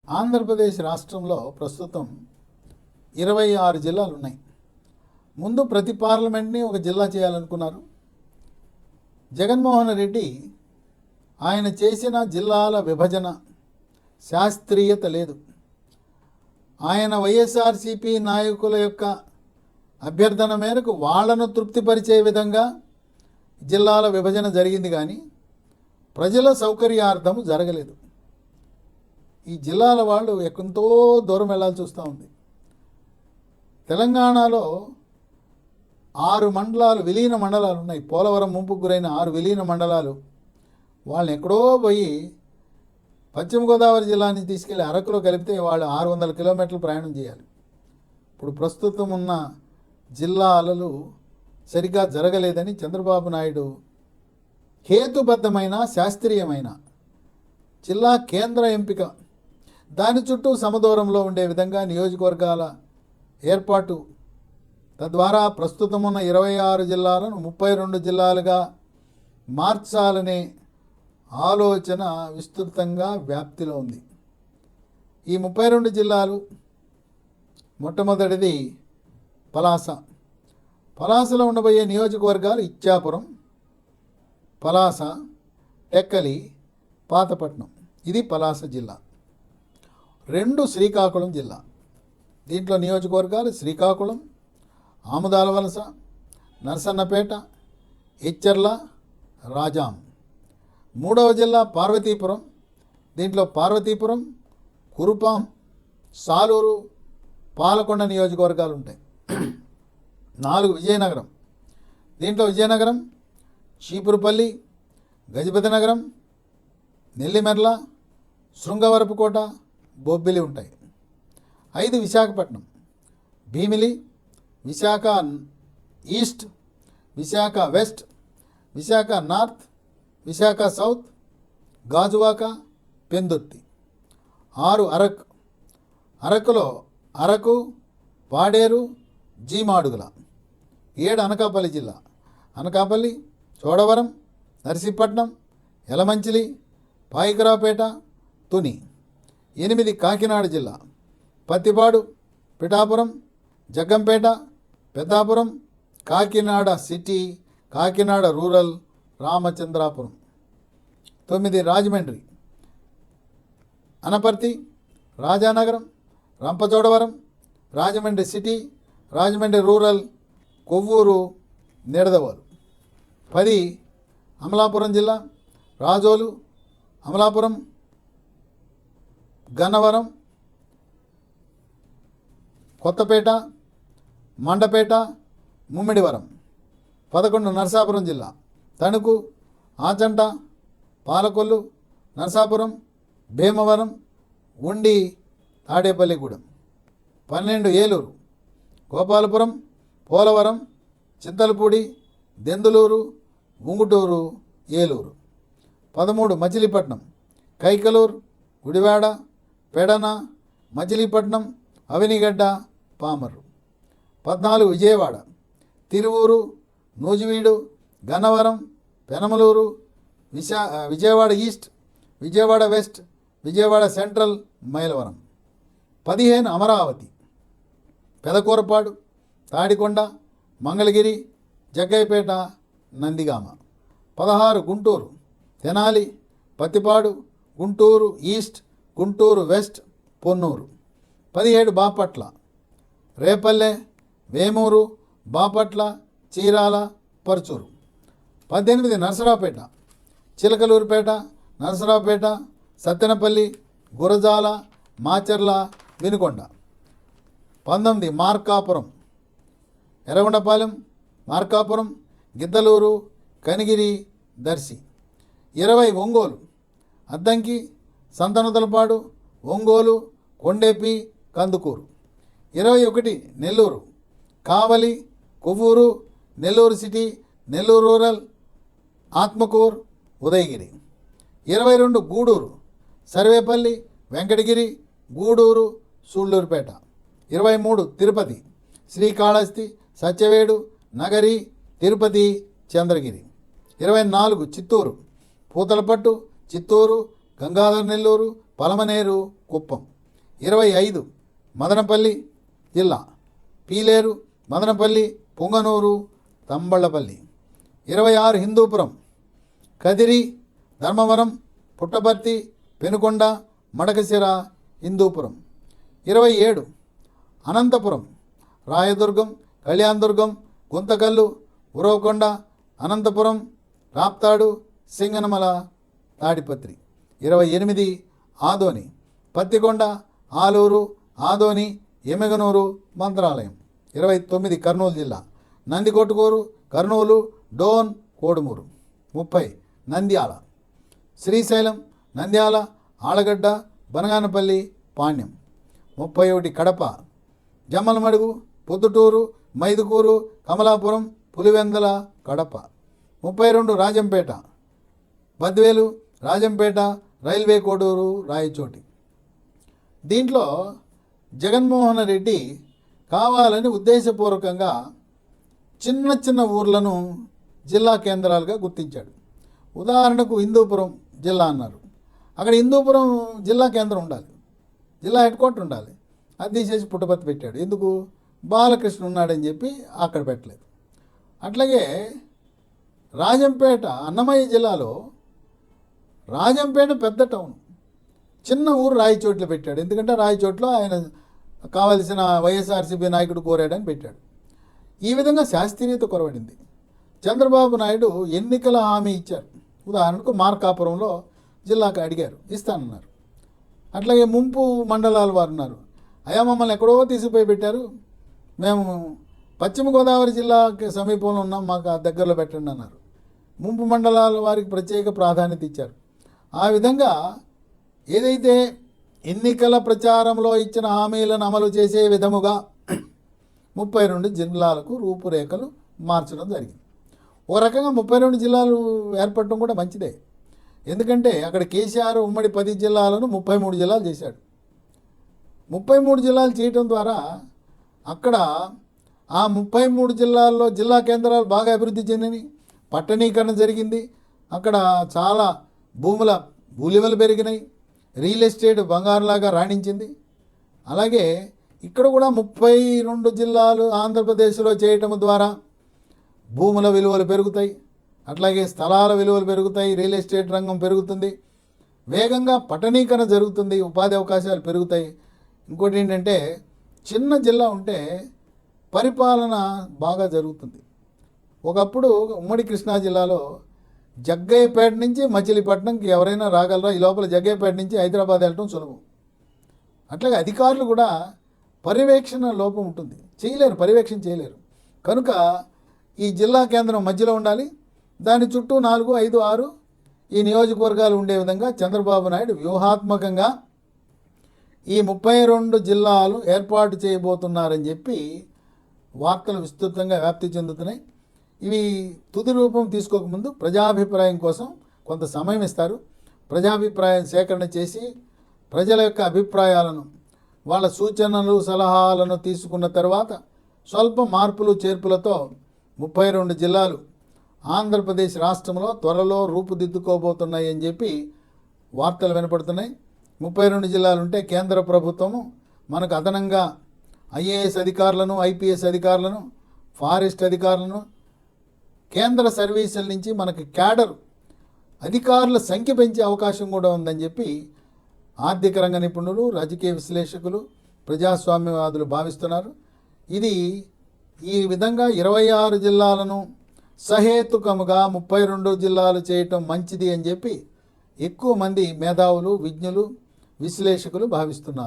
ఆంధ్రప్రదేశ్ రాష్ట్రంలో ప్రస్తుతం 26 జిల్లాలు ఉన్నాయి. ముందు ప్రతి పార్లమెంట్ని ఒక జిల్లా చేయాలనుకున్నారు. జగన్మోహన్ రెడ్డి ఆయన చేసిన జిల్లాల విభజన శాస్త్రీయత లేదు. ఆయన వైఎస్ఆర్సీపీ నాయకుల యొక్క అభ్యర్థన మేరకు వాళ్లను తృప్తిపరిచే విధంగా జిల్లాల విభజన జరిగింది, కానీ ప్రజల సౌకర్యార్థం జరగలేదు. ఈ జిల్లాల వాళ్ళు ఎంతో దూరం వెళ్ళాల్సి వస్తూ ఉంది. తెలంగాణలో 6 మండలాలు, విలీన మండలాలు ఉన్నాయి. పోలవరం ముంపుకు గురైన 6 విలీన మండలాలు. వాళ్ళని ఎక్కడో పోయి పశ్చిమ గోదావరి జిల్లా నుంచి తీసుకెళ్ళి అరకులో కలిపితే వాళ్ళు 600 కిలోమీటర్లు ప్రయాణం చేయాలి. ఇప్పుడు ప్రస్తుతం ఉన్న జిల్లాలు సరిగ్గా జరగలేదని చంద్రబాబు నాయుడు హేతుబద్ధమైన శాస్త్రీయమైన జిల్లా కేంద్ర ఎంపిక, దాని చుట్టూ సమదూరంలో ఉండే విధంగా నియోజకవర్గాల ఏర్పాటు, తద్వారా ప్రస్తుతం ఉన్న 26 జిల్లాలను 32 జిల్లాలుగా మార్చాలనే ఆలోచన విస్తృతంగా వ్యాప్తిలో ఉంది. ఈ 32 జిల్లాలు, మొట్టమొదటిది పలాస. పలాసలో ఉండబోయే నియోజకవర్గాలు ఇచ్చాపురం, పలాస, టెక్కలి, పాతపట్నం. ఇది పలాస జిల్లా. 2 శ్రీకాకుళం జిల్లా. దీంట్లో నియోజకవర్గాలు శ్రీకాకుళం, ఆముదాల వలస, నరసన్నపేట, ఇచ్చర్ల, రాజాం. 3వ జిల్లా పార్వతీపురం. దీంట్లో పార్వతీపురం, కురుపాం, సాలూరు, పాలకొండ నియోజకవర్గాలు ఉంటాయి. 4 విజయనగరం. దీంట్లో విజయనగరం, చీపురుపల్లి, గజపతి నగరం, నెల్లిమెర్ల, శృంగవరపుకోట, బొబ్బిలి ఉంటాయి. 5 Visakhapatnam. Bheemili, Visakha east, Visakha west, Visakha north, Visakha south, Gajuwaka, Pendurthi. 6 Araku. అరకులో అరకు, పాడేరు, జీమాడుగుల. 7 అనకాపల్లి జిల్లా. అనకాపల్లి, చోడవరం, నర్సీపట్నం, యలమంచిలి, పాయికరావుపేట, తుని. 8 కాకినాడ జిల్లా. Pattipadu, Pithapuram, Jaggampeta, Peddapuram, Kakinada city, Kakinada rural, Ramachandrapuram. 9 Rajahmundry, Anaparthi, Rajanagaram, Rampachodavaram, Rajahmundry city, Rajahmundry rural, Kovvur, Nidadavolu. 10 Amalapuram జిల్లా. రాజోలు, అమలాపురం, గన్నవరం, కొత్తపేట, మండపేట, ముమ్మిడివరం. 11 నరసాపురం జిల్లా. Tanuku, Achanta, Palakollu, Narasapuram, Bhimavaram, Undi, Tadepalligudem. 12 Eluru, Gopalapuram, Polavaram, Chintalapudi, Denduluru, Unguturu, Eluru. 13 Machilipatnam, Kaikaluru, Gudivada, Pedana, Machilipatnam, Avanigadda, Pamarru. 14 Vijayawada, Tiruvuru, Nuzvid, Gannavaram, Penamaluru, Vijayawada east, Vijayawada west, Vijayawada central, Mylavaram. 15 Amaravati, Pedakurapadu, Tadikonda, Mangalagiri, Jaggayyapeta, Nandigama. 16 Guntur, Tenali, Prathipadu, Guntur east, Guntur west, Ponnur. 17 Bapatla, Repalle, Vemuru, Bapatla, Chirala, Parchur. 18 Narasaraopet, Chilakaluripet, Narasaraopet, Sattenapalli, Gurazala, Macherla, Vinukonda. 19 Markapur, Yerragondapalem, Markapur, Giddalur, Kanigiri, Darsi. 20 Ongole, Addanki, Santhanuthalapadu, Ongole, Kondepi, Kandukur. 21 Nellore, కావలి, కొవ్వూరు, నెల్లూరు సిటీ, నెల్లూరు రూరల్, ఆత్మకూరు, ఉదయగిరి. 22 గూడూరు, సర్వేపల్లి, వెంకటగిరి, గూడూరు, సూళ్లూరుపేట. 23 తిరుపతి, శ్రీకాళహస్తి, సత్యవేడు, నగరి, తిరుపతి, చంద్రగిరి. 24 చిత్తూరు, పూతలపట్టు, చిత్తూరు, గంగాధర నెల్లూరు, పలమనేరు, కుప్పం. 25 మదనపల్లి జిల్లా, పీలేరు, మదనపల్లి, పుంగనూరు, తంబళ్ళపల్లి. 26 హిందూపురం, కదిరి, ధర్మవరం, పుట్టపర్తి, పెనుకొండ, మడకశిర, హిందూపురం. 27 అనంతపురం, రాయదుర్గం, కళ్యాణదుర్గం, గుంతకల్లు, ఉరవకొండ, అనంతపురం, రాప్తాడు, సింగనమల, తాడిపత్రి. 28 ఆదోని, పత్తికొండ, ఆలూరు, ఆదోని, ఎమ్మిగనూరు, మంత్రాలయం. 29 కర్నూలు జిల్లా, నందికొట్కూరు, కర్నూలు, డోన్, కోడుమూరు. 30 నంద్యాల, శ్రీశైలం, నంద్యాల, ఆలగడ్డ, బనగానపల్లి, పాణ్యం. 31 కడప, జమ్మలమడుగు, పొద్దుటూరు, మైదుకూరు, కమలాపురం, పులివెందల, కడప. 32 రాజంపేట, బద్వేలు, రాజంపేట, రైల్వే కోడూరు, రాయచోటి. దీంట్లో జగన్మోహన్ రెడ్డి కావాలని ఉద్దేశపూర్వకంగా చిన్న చిన్న ఊర్లను జిల్లా కేంద్రాలుగా గుర్తించాడు. ఉదాహరణకు హిందూపురం జిల్లా అన్నారు. అక్కడ హిందూపురం జిల్లా కేంద్రం ఉండాలి, జిల్లా హెడ్ క్వార్టర్ ఉండాలి. అది తీసేసి పుట్టపర్తి పెట్టాడు. ఎందుకు? బాలకృష్ణ ఉన్నాడని చెప్పి అక్కడ పెట్టలేదు. అట్లాగే రాజంపేట, అన్నమయ్య జిల్లాలో రాజంపేట పెద్ద టౌన్, చిన్న ఊరు రాయచోట్లో పెట్టాడు. ఎందుకంటే రాయచోట్లో ఆయన కావలసిన వైఎస్ఆర్సీపీ నాయకుడు కోరాడని పెట్టాడు. ఈ విధంగా శాస్త్రీయత కొరవడింది. చంద్రబాబు నాయుడు ఎన్నికల హామీ ఇచ్చారు. ఉదాహరణకు మార్కాపురంలో జిల్లాకు అడిగారు, ఇస్తానన్నారు. అట్లాగే ముంపు మండలాల వారు ఉన్నారు, అయా మమ్మల్ని ఎక్కడో తీసిపోయి పెట్టారు, మేము పశ్చిమ గోదావరి జిల్లాకి సమీపంలో ఉన్నాం, మాకు ఆ దగ్గరలో పెట్టండి అన్నారు. ముంపు మండలాల వారికి ప్రత్యేక ప్రాధాన్యత ఇచ్చారు. ఆ విధంగా ఏదైతే ఎన్నికల ప్రచారంలో ఇచ్చిన హామీలను అమలు చేసే విధముగా 32 జిల్లాలకు రూపురేఖలు మార్చడం జరిగింది. ఓ రకంగా 32 జిల్లాలు ఏర్పడటం కూడా మంచిదే. ఎందుకంటే అక్కడ కేసీఆర్ ఉమ్మడి 10 జిల్లాలను 33 జిల్లాలు చేశాడు. 33 జిల్లాలు చేయటం ద్వారా అక్కడ ఆ 33 జిల్లాల్లో జిల్లా కేంద్రాలు బాగా అభివృద్ధి చెందినవి, పట్టణీకరణ జరిగింది. అక్కడ చాలా భూముల విలువలు పెరిగినాయి, రియల్ ఎస్టేట్ బంగారులాగా రాణించింది. అలాగే ఇక్కడ కూడా 32 జిల్లాలు ఆంధ్రప్రదేశ్లో చేయటం ద్వారా భూముల విలువలు పెరుగుతాయి, అట్లాగే స్థలాల విలువలు పెరుగుతాయి, రియల్ ఎస్టేట్ రంగం పెరుగుతుంది, వేగంగా పట్టణీకరణ జరుగుతుంది, ఉపాధి అవకాశాలు పెరుగుతాయి. ఇంకోటి ఏంటంటే చిన్న జిల్లా ఉంటే పరిపాలన బాగా జరుగుతుంది. ఒకప్పుడు ఉమ్మడి కృష్ణా జిల్లాలో జగ్గయ్యపేట నుంచి మచిలీపట్నంకి ఎవరైనా రాగలరా? ఈ లోపల జగ్గయ్యపేట నుంచి హైదరాబాద్ వెళ్ళటం సులభం. అట్లాగే అధికారులు కూడా పర్యవేక్షణ లోపం ఉంటుంది, చేయలేరు, పర్యవేక్షణ చేయలేరు. కనుక ఈ జిల్లా కేంద్రం మధ్యలో ఉండాలి, దాని చుట్టూ 4, 5, 6 ఈ నియోజకవర్గాలు ఉండే విధంగా చంద్రబాబు నాయుడు వ్యూహాత్మకంగా ఈ 32 జిల్లాలు ఏర్పాటు చేయబోతున్నారని చెప్పి వార్తలు విస్తృతంగా వ్యాప్తి చెందుతున్నాయి. ఇవి తుది రూపం తీసుకోకముందు ప్రజాభిప్రాయం కోసం కొంత సమయం ఇస్తారు. ప్రజాభిప్రాయం సేకరణ చేసి ప్రజల యొక్క అభిప్రాయాలను, వాళ్ళ సూచనలు, సలహాలను తీసుకున్న తర్వాత స్వల్ప మార్పులు చేర్పులతో 32 జిల్లాలు ఆంధ్రప్రదేశ్ రాష్ట్రంలో త్వరలో రూపుదిద్దుకోబోతున్నాయి అని చెప్పి వార్తలు వినపడుతున్నాయి. 32 జిల్లాలు ఉంటే కేంద్ర ప్రభుత్వము మనకు అదనంగా ఐఏఎస్ అధికారులను, ఐపీఎస్ అధికారులను, ఫారెస్ట్ అధికారులను, కేంద్ర సర్వీసుల నుంచి మనకి క్యాడర్ అధికారుల సంఖ్య పెంచే అవకాశం కూడా ఉందని చెప్పి ఆర్థిక రంగ నిపుణులు, రాజకీయ విశ్లేషకులు, ప్రజాస్వామ్యవాదులు భావిస్తున్నారు. ఇది ఈ విధంగా 26 జిల్లాలను సహేతుకముగా 32 జిల్లాలు చేయటం మంచిది అని చెప్పి ఎక్కువ మంది మేధావులు, విజ్ఞులు, విశ్లేషకులు భావిస్తున్నారు.